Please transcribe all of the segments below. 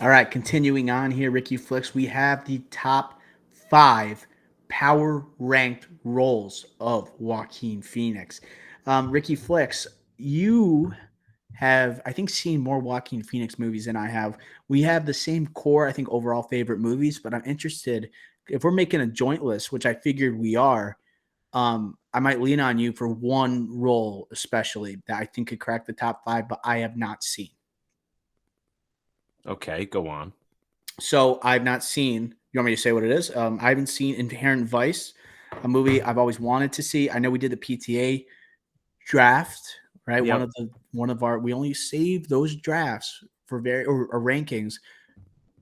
All right, continuing on here, Ricky Flicks, we have the top five power ranked roles of Joaquin Phoenix. Ricky Flicks, you have, I think, seen more Joaquin Phoenix movies than I have. We have the same core, I think, overall favorite movies, but I'm interested if we're making a joint list, which I figured we are. I might lean on you for one role, especially that I think could crack the top five, but I have not seen. Okay, go on. So I've not seen. You want me to say what it is? I haven't seen Inherent Vice, a movie I've always wanted to see. I know we did the PTA draft, right? Yep. One of our we only saved those drafts for very or rankings.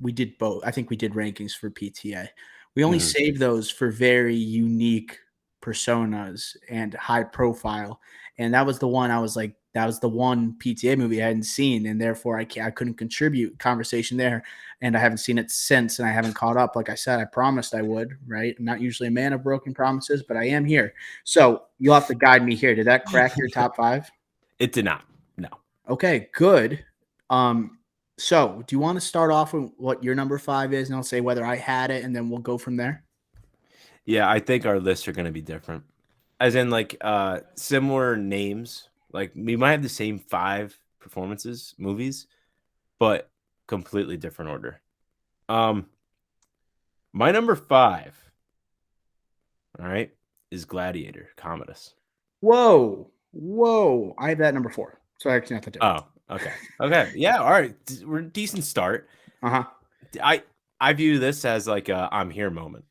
We did both. I think we did rankings for PTA. We only Mhm. saved those for very unique personas and high profile. And that was the one I was like, that was the one PTA movie I hadn't seen, and therefore I couldn't contribute conversation there. And I haven't seen it since, and I haven't caught up. Like I said, I promised I would. Right? I'm not usually a man of broken promises, but I am here. So you'll have to guide me here. Did that crack your top five? It did not. No. Okay, good. So do you want to start off with what your number five is, and I'll say whether I had it, and then we'll go from there? Yeah, I think our lists are gonna be different. As in like similar names. Like we might have the same five performances, movies, but completely different order. Um my number five, all right, is Gladiator, Commodus. Whoa, whoa! I have that number four, so actually not that different. Oh, okay. Okay. Yeah, all right. We're a decent start. Uh huh. I I view this as like a I'm here moment.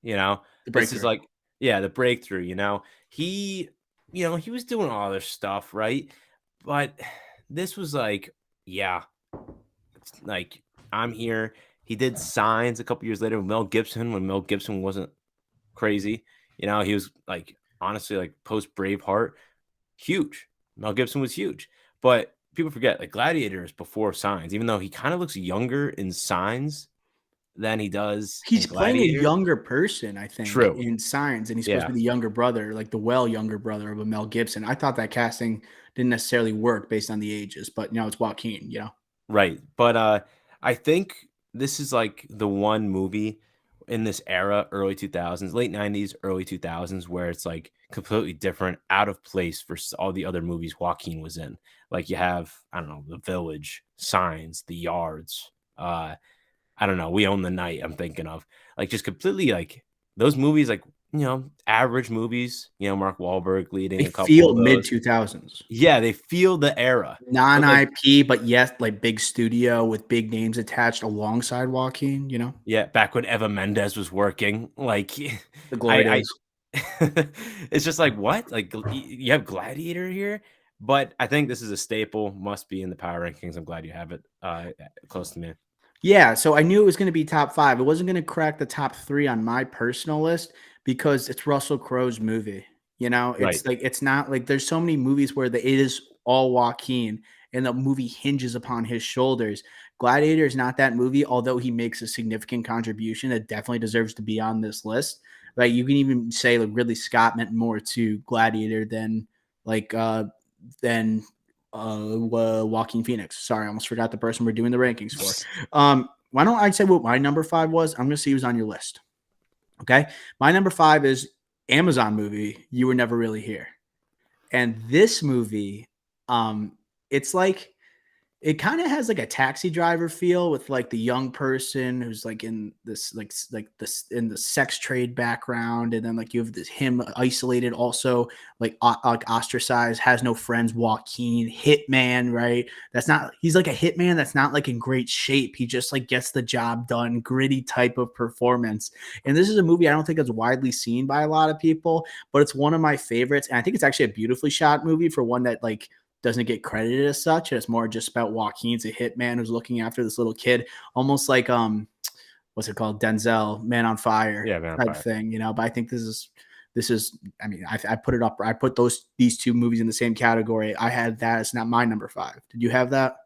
You know, The this is breakthrough. like, yeah, the breakthrough. He, he was doing all this stuff, right? But this was like, yeah, it's like I'm here. He did Signs a couple years later with Mel Gibson when Mel Gibson wasn't crazy. He was like honestly like post Braveheart, huge. Mel Gibson was huge, but people forget like Gladiator is before Signs, even though he kind of looks younger in Signs than he does in He's playing a Gladiator. younger person, I think, True. in Signs, and he's supposed Yeah. to be the younger brother, like the well younger brother of a Mel Gibson. I thought that casting didn't necessarily work based on the ages, but it's Joaquin. Right. But I think this is like the one movie in this era, early 2000s, late 90s, early 2000s, where it's like completely different, out of place versus all the other movies Joaquin was in. Like you have, I don't know, The Village, Signs, The Yards, I don't know, We Own the Night, I'm thinking of. Like just completely like those movies, like, average movies, Mark Wahlberg They leading a couple feel of mid those. 2000s. Yeah, they feel the era. Non But like, IP, but yes, like big studio with big names attached alongside Joaquin. yeah, back when Eva Mendes was working, like The glory I days. it's just like, what? Like you have Gladiator here? But I think this is a staple, must be in the power rankings. I'm glad you have it close to me. Yeah, so I knew it was going to be top five. It wasn't going to crack the top three on my personal list because it's Russell Crowe's movie. Right. It's like it's not like there's so many movies where it is all Joaquin and the movie hinges upon his shoulders. Gladiator is not that movie, although he makes a significant contribution that definitely deserves to be on this list. Like you can even say like Ridley Scott meant more to Gladiator like than Joaquin Phoenix. Sorry, I almost forgot the person we're doing the rankings for. Why don't I say what my number five was? I'm going to see who's on your list. Okay. My number five is Amazon movie, You Were Never Really Here. And this movie, it's like it kind of has like a Taxi Driver feel with like the young person who's like in this like this in the sex trade background, and then like you have this him isolated, also like ostracized, has no friends. Joaquin, hitman, right? That's not he's like a hitman that's not like in great shape. He just like gets the job done, gritty type of performance. And this is a movie I don't think is widely seen by a lot of people, but it's one of my favorites, and I think it's actually a beautifully shot movie for one that like doesn't get credited as such. It's more just about Joaquin's a hitman who's looking after this little kid, almost like what's it called, Denzel, Man on Fire Yeah, Man on type Fire. thing. But I think this is. I mean, I put it up. I put these two movies in the same category. I had that as not my number five. Did you have that?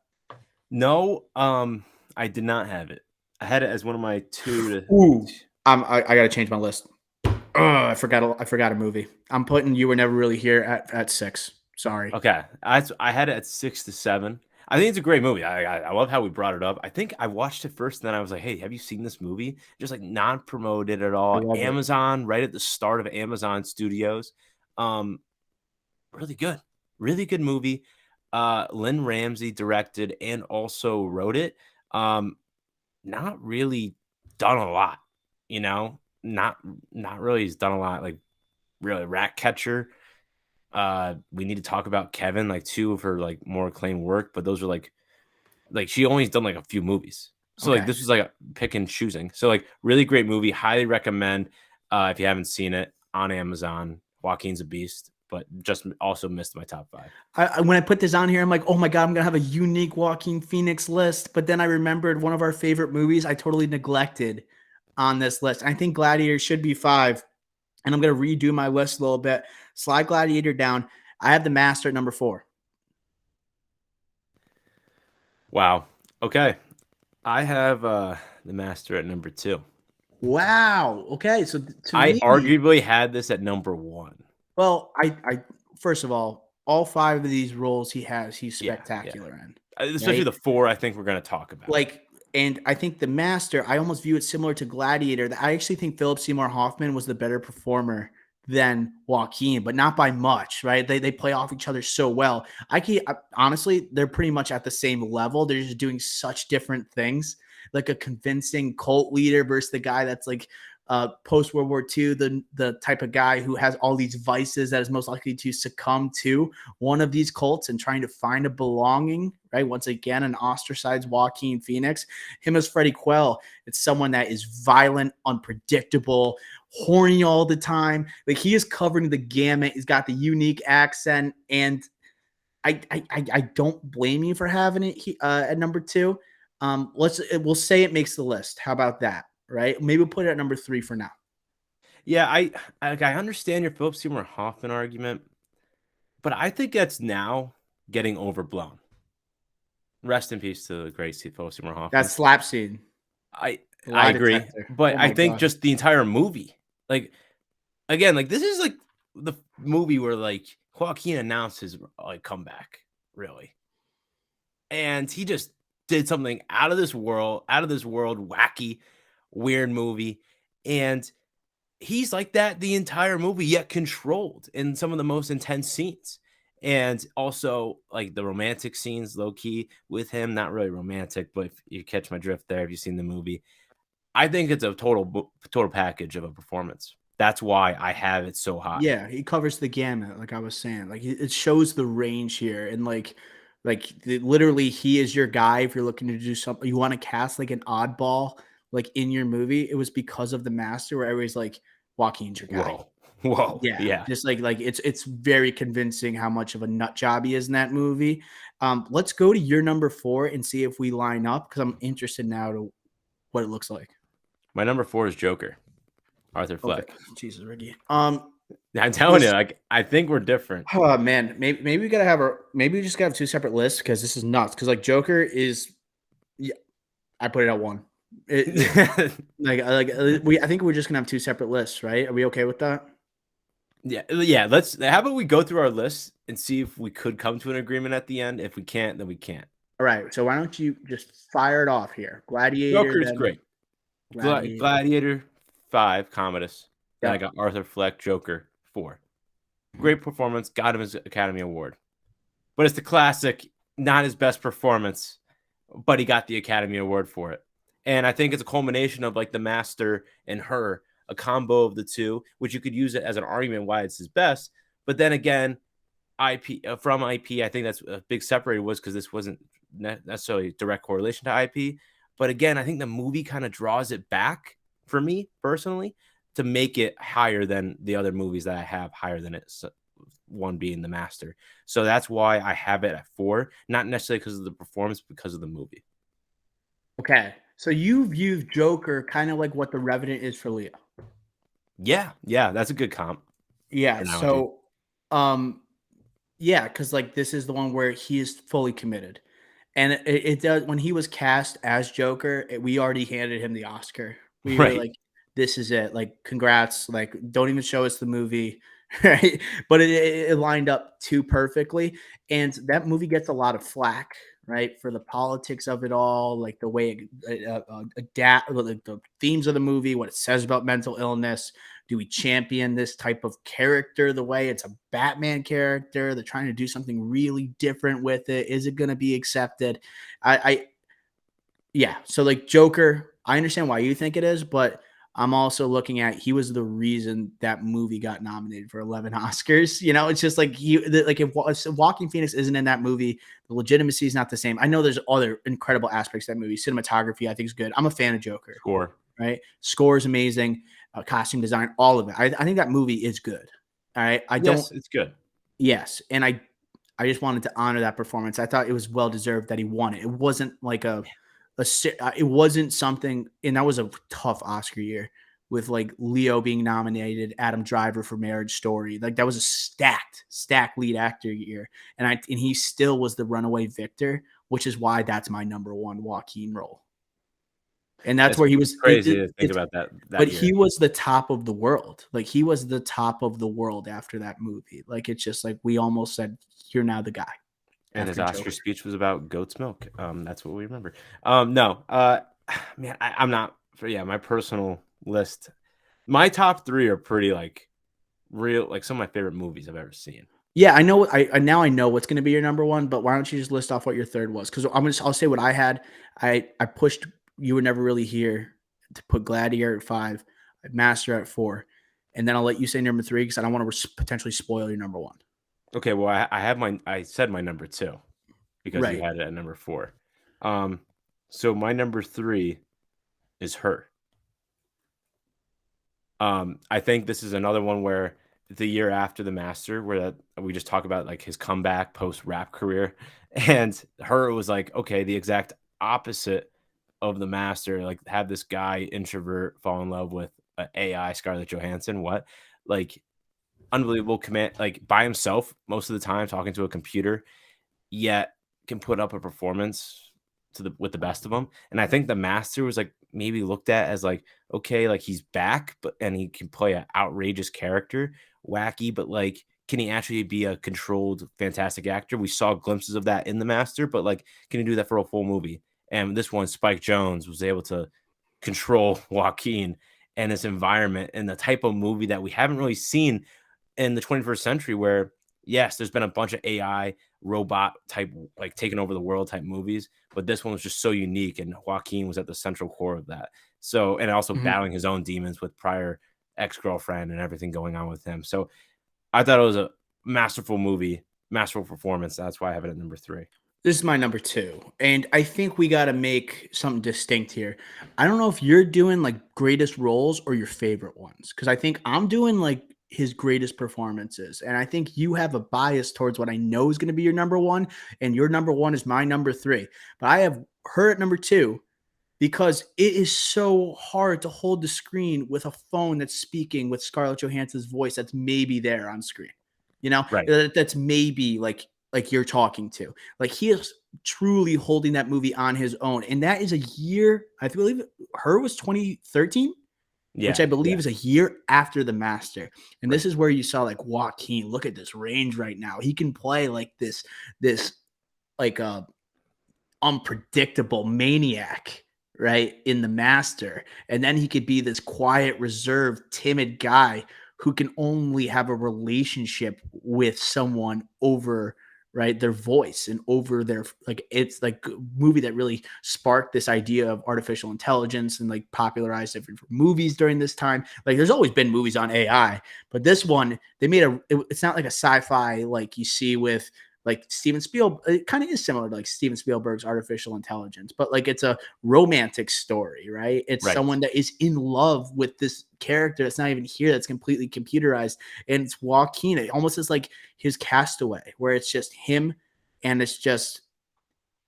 No, I did not have it. I had it as one of my two to. Ooh, I got to change my list. I forgot. I forgot a movie. I'm putting You Were Never Really Here at six. Sorry. Okay, I had it at 6 to 7. I think it's a great movie. I love how we brought it up. I think I watched it first, and then I was like, "Hey, have you seen this movie?" Just like non promoted at I all. love it. Amazon, right at the start of Amazon Studios. Um, really good, really good movie. Lynn Ramsey directed and also wrote it. Um, not really done a lot, you know. Not really. He's done a lot. Like really, Ratcatcher. We need to talk about Kevin, like two of her like more acclaimed work, but those are like she only's done like a few movies. So like Okay. this was like a pick and choosing. So like really great movie. Highly recommend if you haven't seen it on Amazon. Joaquin's a beast, but just also missed my top five. When I put this on here, I'm like, oh my God, I'm going to have a unique Joaquin Phoenix list. But then I remembered one of our favorite movies I totally neglected on this list. I think Gladiator should be 5. And I'm going to redo my list a little bit. Slide Gladiator down. I have The Master at number 4. Wow. Okay. I have the Master at number 2. Wow. Okay. So to I me, arguably had this at number 1. well, I first of all 5 of these roles he has, he's Yeah, yeah. spectacular in, Especially right? the 4 I think we're going to talk about. Like, and I think The Master, I almost view it similar to Gladiator. I actually think Philip Seymour Hoffman was the better performer than Joaquin, but not by much, right? They play off each other so well. Honestly, they're pretty much at the same level. They're just doing such different things. Like a convincing cult leader versus the guy that's like post World War II, the type of guy who has all these vices that is most likely to succumb to one of these cults and trying to find a belonging, right? Once again, an ostracized Joaquin Phoenix. Him as Freddie Quell, it's someone that is violent, unpredictable, horny all the time. Like he is covering the gamut. He's got the unique accent, and I don't blame you for having it at number 2. We'll say it makes the list. How about that? Right? Maybe we'll put it at number 3 for now. Yeah, I understand your Philip Seymour Hoffman argument, but I think that's now getting overblown. Rest in peace to the great Philip Seymour That Hoffman. slap scene, I I lie agree, detector. but Oh I my think god. just the entire movie, like again, like this is like the movie where like Joaquin announced his like comeback, really, and he just did something out of this world, wacky, weird movie, and he's like that the entire movie, yet controlled in some of the most intense scenes. And also like the romantic scenes, low key with him, not really romantic, but if you catch my drift there, if you've seen the movie, I think it's a total package of a performance. That's why I have it so high. Yeah, he covers the gamut, like I was saying. Like it shows the range here, and literally, he is your guy if you're looking to do something. You want to cast like an oddball, like in your movie. It was because of The Master, where everybody's like, Joaquin's your guy. Whoa, whoa, Yeah, yeah. just like it's very convincing how much of a nut job he is in that movie. Let's go to your number 4 and see if we line up because I'm interested now to what it looks like. My number 4 is Joker, Arthur Okay, Fleck. Jesus, Ricky. I'm telling you, This like I think we're different. Oh man, maybe we gotta maybe we just gotta have 2 separate lists because this is nuts. Because like Joker is, yeah, I put it at 1. I think we're just gonna have 2 separate lists, right? Are we okay with that? Yeah. Let's. How about we go through our list and see if we could come to an agreement at the end. If we can't, then we can't. All right. So why don't you just fire it off here? Gladiator, Joker is then great. Gladiator. Gladiator 5, Commodus. Then I Yep. got Arthur Fleck, Joker 4. Great performance, got him his Academy Award. But it's the classic, not his best performance, but he got the Academy Award for it. And I think it's a culmination of like the Master and her, a combo of the two, which you could use it as an argument why it's his best. But then again, IP from IP, I think that's a big separator was because this wasn't necessarily direct correlation to IP. But again, I think the movie kind of draws it back for me personally to make it higher than the other movies that I have higher than it. So, one being The Master. So that's why I have it at 4, not necessarily because of the performance, because of the movie. Okay. So you view Joker kind of like what The Revenant is for Leo. Yeah, that's a good comp Yeah. analogy. So, um, yeah, because like this is the one where he is fully committed. And it does when he was cast as Joker, we already handed him the Oscar. We were Right. like, "This is it. Like, congrats. Like, don't even show us the movie." Right? But it lined up too perfectly, and that movie gets a lot of flack, right? For the politics of it all, like the way it adapt, like the themes of the movie, what it says about mental illness. Do we champion this type of character the way it's a Batman character? They're trying to do something really different with it. Is it going to be accepted? I yeah. So like Joker, I understand why you think it is, but I'm also looking at he was the reason that movie got nominated for 11 Oscars. You know, it's just like like if Walking Phoenix isn't in that movie, the legitimacy is not the same. I know there's other incredible aspects of that movie. Cinematography, I think, is good. I'm a fan of Joker. Score. Right, score is amazing, costume design, all of it. I think that movie is good. All right, I don't. Yes, it's good. Yes, and I just wanted to honor that performance. I thought it was well deserved that he won it. It wasn't like it wasn't something, and that was a tough Oscar year with like Leo being nominated, Adam Driver for Marriage Story. Like that was a stacked lead actor year, and he still was the runaway victor, which is why that's my number one Joaquin role. And that's It's where he was. crazy to think about But that year. he was the top of the world. Like he was the top of the world after that movie. Like it's just like we almost said, "You're now the guy." And his After Oscar Joker. speech was about goat's milk. That's what we remember. No, man, I'm not. Yeah, my personal list, my top three are pretty like real, like some of my favorite movies I've ever seen. Yeah, I know. I now I know what's going to be your number one. But why don't you just list off what your third was? Because I'll say what I had. I pushed. You were never really here to put Gladiator at 5, Master at 4, and then I'll let you say number 3 because I don't want to potentially spoil your number 1. Okay, well, I said my number 2 because you Right. had it at number 4. So my number 3 is Her. I think this is another one where the year after The Master, where we just talk about like his comeback post rap career, and Her was like, okay, the exact opposite of The Master. Like, have this guy introvert fall in love with AI Scarlett Johansson. What, like, unbelievable command, like by himself most of the time, talking to a computer, yet can put up a performance with the best of them. And I think The Master was like maybe looked at as like, okay, like he's back, but and he can play an outrageous character, wacky, but like, can he actually be a controlled, fantastic actor? We saw glimpses of that in The Master, but like, can he do that for a full movie? And this one, Spike Jones was able to control Joaquin and this environment and the type of movie that we haven't really seen in the 21st century, where yes, there's been a bunch of AI robot type, like taking over the world type movies, but this one was just so unique, and Joaquin was at the central core of that. So, and also Mhm. battling his own demons with prior ex-girlfriend and everything going on with him. So I thought it was a masterful movie, masterful performance. That's why I have it at number 3. This is my number 2, and I think we got to make something distinct here. I don't know if you're doing like greatest roles or your favorite ones, because I think I'm doing like his greatest performances, and I think you have a bias towards what I know is going to be your number 1, and your number 1 is my number 3. But I have her at number 2 because it is so hard to hold the screen with a phone that's speaking with Scarlett Johansson's voice that's maybe there on screen. You know, Right. that's maybe like you're talking to. Like he is truly holding that movie on his own. And that is a year, I believe Her was 2013, which Yeah. I believe Yeah. is a year after The Master. And this Right. is where you saw like Joaquin, look at this range right now. He can play like this like unpredictable maniac, right, in The Master. And then he could be this quiet, reserved, timid guy who can only have a relationship with someone over, right, their voice and over their, like, it's like a movie that really sparked this idea of artificial intelligence and like popularized different movies during this time. Like there's always been movies on AI, but this one they made it's not like a sci-fi like you see with like Steven Spielberg. It kind of is similar to like Steven Spielberg's artificial intelligence, but like it's a romantic story, right? It's Right. someone that is in love with this character that's not even here, that's completely computerized. And it's Joaquin. It almost is like his Castaway, where it's just him and it's just,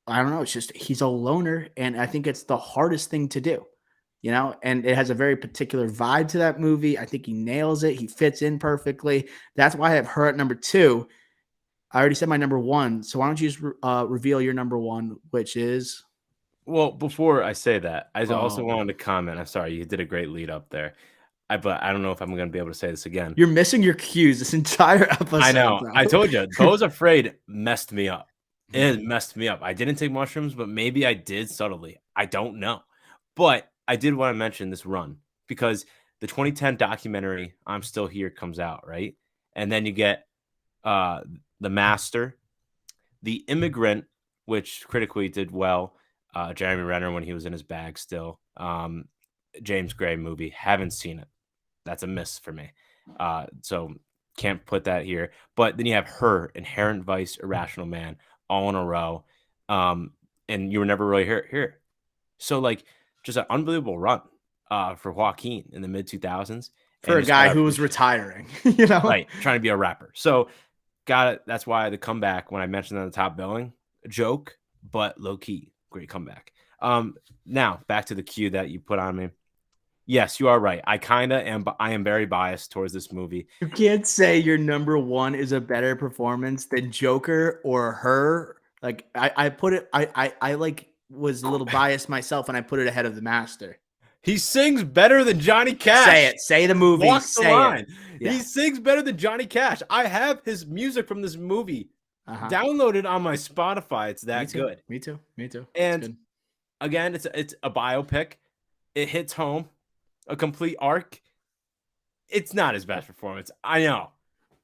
I don't know, it's just he's a loner. And I think it's the hardest thing to do, you know, and it has a very particular vibe to that movie. I think he nails it. He fits in perfectly. That's why I have her at number 2. I already said my number 1, so why don't you just reveal your number 1, which is? Well, before I say that, I also Oh, wanted to comment. I'm sorry, you did a great lead up there. But I don't know if I'm going to be able to say this again. you're missing your cues this entire I episode, know. bro. I told you, Bo's Afraid messed me up. It messed me up. I didn't take mushrooms, but maybe I did subtly. I don't know. But I did want to mention this run because the 2010 documentary I'm Still Here comes out, right? And then you get uh The Master, The Immigrant, which critically did well. Jeremy Renner when he was in his bag still. James Gray movie. Haven't seen it. That's a miss for me. So can't put that here. But then you have Her, Inherent Vice, Irrational Man, all in a row. And you were never really here. So like just an unbelievable run for Joaquin in the mid 2000s. For And a just guy gotta who was appreciate retiring, you know? right, trying to be a rapper. So got it. That's why the comeback when I mentioned on the top billing, a joke, but low key, great comeback. Now back to the cue that you put on me. Yes, you are right. I am very biased towards this movie. You can't say your number one is a better performance than Joker or Her. Like I put it, I like was a little biased myself, and I put it ahead of The Master. He sings better than Johnny Cash. Say it. Say the movie. Walk the Say line. it. Yeah. He sings better than Johnny Cash. I have his music from this movie downloaded on my Spotify. It's that good. Me too. And again, it's a biopic. It hits home. A complete arc. It's not his best performance. I know.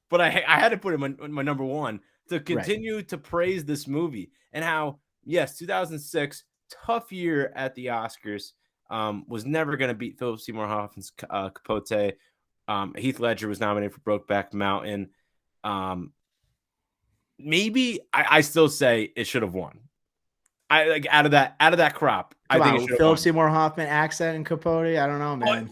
But I had to put him in my number one to continue to praise this movie and how, yes, 2006, tough year at the Oscars. Was never going to beat Philip Seymour Hoffman's Capote. Heath Ledger was nominated for Brokeback Mountain. Maybe I still say it should have won. I like out of that crop. Come I think on, it should have Philip won. Seymour Hoffman accent and Capote. I don't know, man.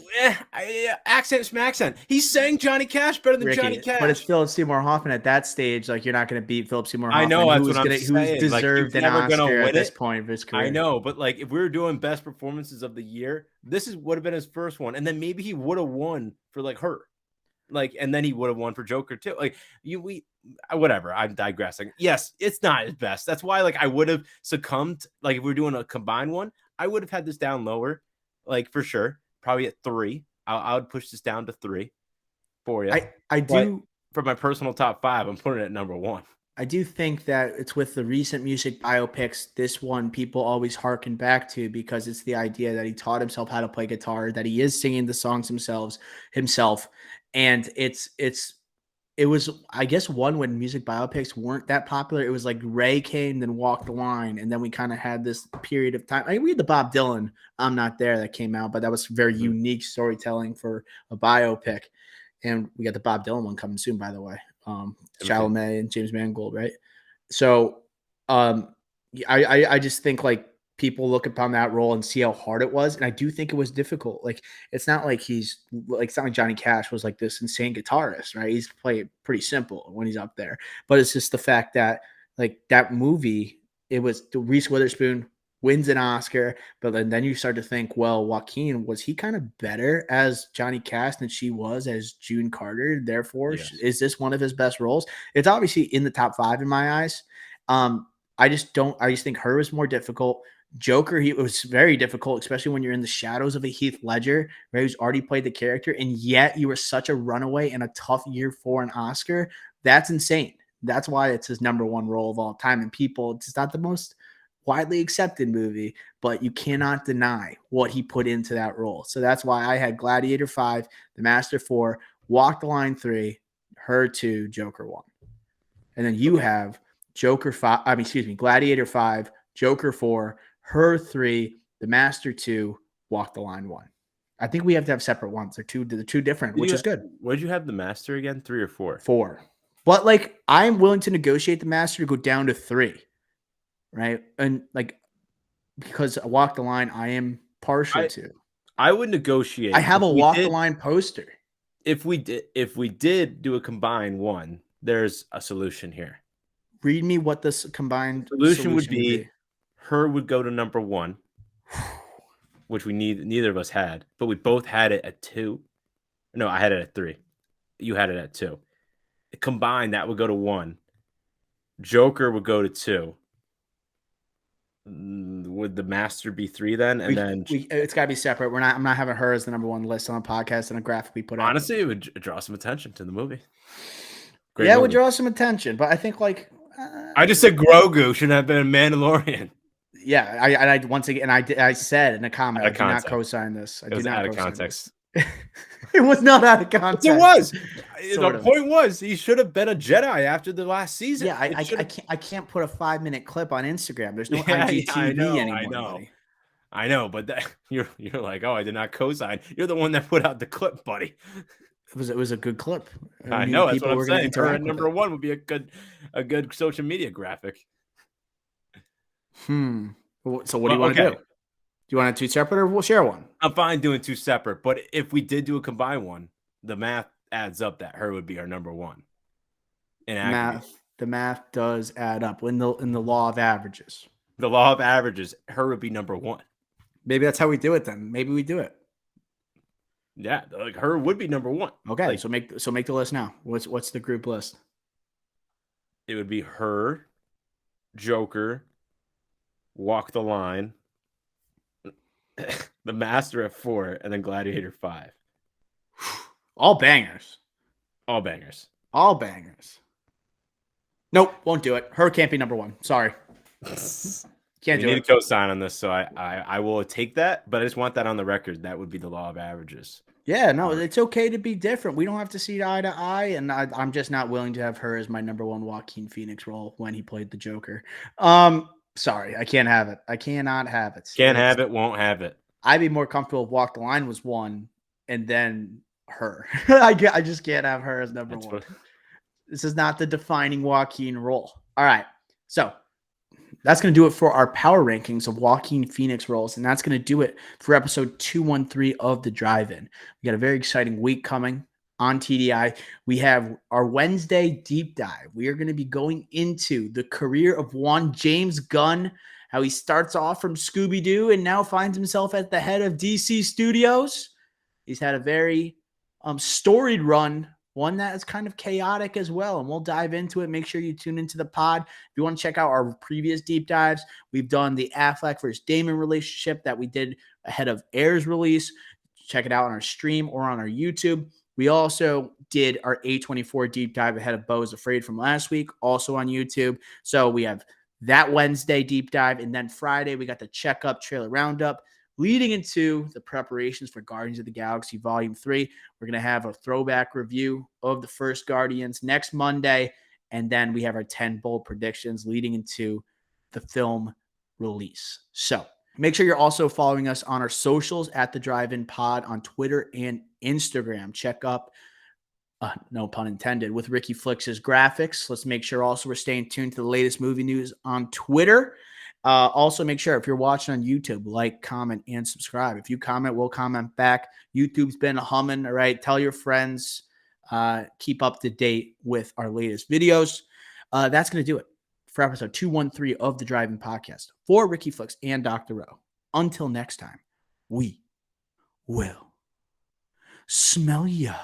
Accent. He sang Johnny Cash better than Johnny Cash. But it's Philip Seymour Hoffman at that stage. Like you're not going to beat Philip Seymour Hoffman. I know that's what I'm saying. Who's deserved like, an Oscar at this point of his career. I know, but like if we were doing best performances of the year, this would have been his first one, and then maybe he would have won for like Her, like, and then he would have won for Joker too. Like whatever. I'm digressing. Yes, it's not his best. That's why like I would have succumbed. Like if we're doing a combined one, I would have had this down lower, like for sure, probably at 3. I would push this down to 3 for you. I do for my personal top 5. I'm putting it at number 1. I do think that it's with the recent music biopics, this one people always harken back to because it's the idea that he taught himself how to play guitar, that he is singing the songs himself, and it was, I guess, one when music biopics weren't that popular. It was like Ray came, then Walk the Line, and then we kind of had this period of time. I mean, we had the Bob Dylan I'm Not There that came out, but that was very unique storytelling for a biopic. And we got the Bob Dylan one coming soon, by the way. Chalamet and James Mangold, right? So I just think like people look upon that role and see how hard it was. And I do think it was difficult. Like, it's not like it's not like Johnny Cash was like this insane guitarist, right? He's playing pretty simple when he's up there. But it's just the fact that like that movie, it was Reese Witherspoon wins an Oscar, but then you start to think, well, Joaquin, was he kind of better as Johnny Cash than she was as June Carter? Therefore, is this one of his best roles? It's obviously in the top 5 in my eyes. I just think Her is more difficult. Joker, it was very difficult, especially when you're in the shadows of a Heath Ledger, right, who's already played the character, and yet you were such a runaway in a tough year for an Oscar. That's insane. That's why it's his number 1 role of all time. And it's not the most widely accepted movie, but you cannot deny what he put into that role. So that's why I had Gladiator 5, The Master 4, Walk the Line 3, Her 2, Joker 1. And then you have Gladiator 5, Joker 4, Her 3, The Master 2, Walk the Line 1. I think we have to have separate ones. They're two different, which is good. What did you have The Master again? 3 or 4? 4. But like I'm willing to negotiate The Master to go down to 3. Right. And like, because Walk the Line, I am partial to. I would negotiate. I have a Walk the Line poster. If we did do a combined one, there's a solution here. Read me what this combined solution would be. Her would go to number 1, which neither of us had, but we both had it at 2. No, I had it at 3. You had it at 2. Combined, that would go to 1. Joker would go to 2. Would The Master be 3 then? And it's got to be separate. I'm not having Her as the number 1 list on the podcast and a graphic we put out. Honestly, it would draw some attention to the movie. It would draw some attention, but I think like I just said Grogu should have been a Mandalorian. Yeah, I once again, I said in a comment, Out I of do not context. co-sign this. I It do was not out of co-sign this. context. It was not out of Yes, it context. was. Sort The of. point was he should have been a Jedi after the last season. Yeah, It should have. I can't put a 5-minute clip on Instagram. There's no Yeah, yeah, I IGTV know, I anymore, know, buddy. I know. But that, you're like, oh, I did not co-sign. You're the one that put out the clip, buddy. It was a good clip. I I knew know. That's what people I'm were going to saying. Her at interact with number it. one would be a good social media graphic. So what do Well, you want to do? okay, Do you want to two separate, or we'll share one? I'm fine doing two separate. But if we did do a combined one, the math adds up that her would be our number one in accuracy. The math does add up in the law of averages. The law of averages, her would be number one. Maybe that's how we do it then. Maybe we do it. Yeah, like her would be number one. Okay, Like, so make the list now. What's the group list? it would be her, Joker, Walk the Line, The Master at 4, and then Gladiator 5. All bangers. All bangers. All bangers. Nope, won't do it. Her can't be number one. Sorry. Can't You do need it. a co-sign on this, so I will take that, but I just want that on the record. That would be the law of averages. Yeah, no, it's okay to be different. We don't have to see eye to eye, and I'm just not willing to have her as my number one Joaquin Phoenix role when he played the Joker. Sorry, I can't have it. I cannot have it. Can't have it, won't have it. I'd be more comfortable if Walk the Line was one, and then her. I just can't have her as number one. This is not the defining Joaquin role. All right, so that's going to do it for our power rankings of Joaquin Phoenix roles, and that's going to do it for episode 213 of The Drive-In. We got a very exciting week coming on TDI. We have our Wednesday deep dive. We are going to be going into the career of one James Gunn, how he starts off from Scooby-Doo and now finds himself at the head of DC Studios. He's had a very storied run, one that is kind of chaotic as well, and we'll dive into it. Make sure you tune into the pod. If you want to check out our previous deep dives, we've done the Affleck versus Damon relationship that we did ahead of Air's release. Check it out on our stream or on our YouTube. We also did our A24 deep dive ahead of Beau is Afraid from last week, also on YouTube. So we have that Wednesday deep dive, and then Friday we got the checkup trailer roundup. Leading into the preparations for Guardians of the Galaxy Volume 3, we're going to have a throwback review of the first Guardians next Monday, and then we have our 10 bold predictions leading into the film release. So make sure you're also following us on our socials at The Drive-In Pod on Twitter and Instagram. Check up, no pun intended, with Ricky Flix's graphics. Let's make sure also we're staying tuned to the latest movie news on Twitter. Also, make sure if you're watching on YouTube, like, comment, and subscribe. If you comment, we'll comment back. YouTube's been humming. All right. Tell your friends. Keep up to date with our latest videos. That's going to do it for episode 213 of the Drive-In Podcast. For Ricky Flix and Dr. Rowe. Until next time, we will smell ya.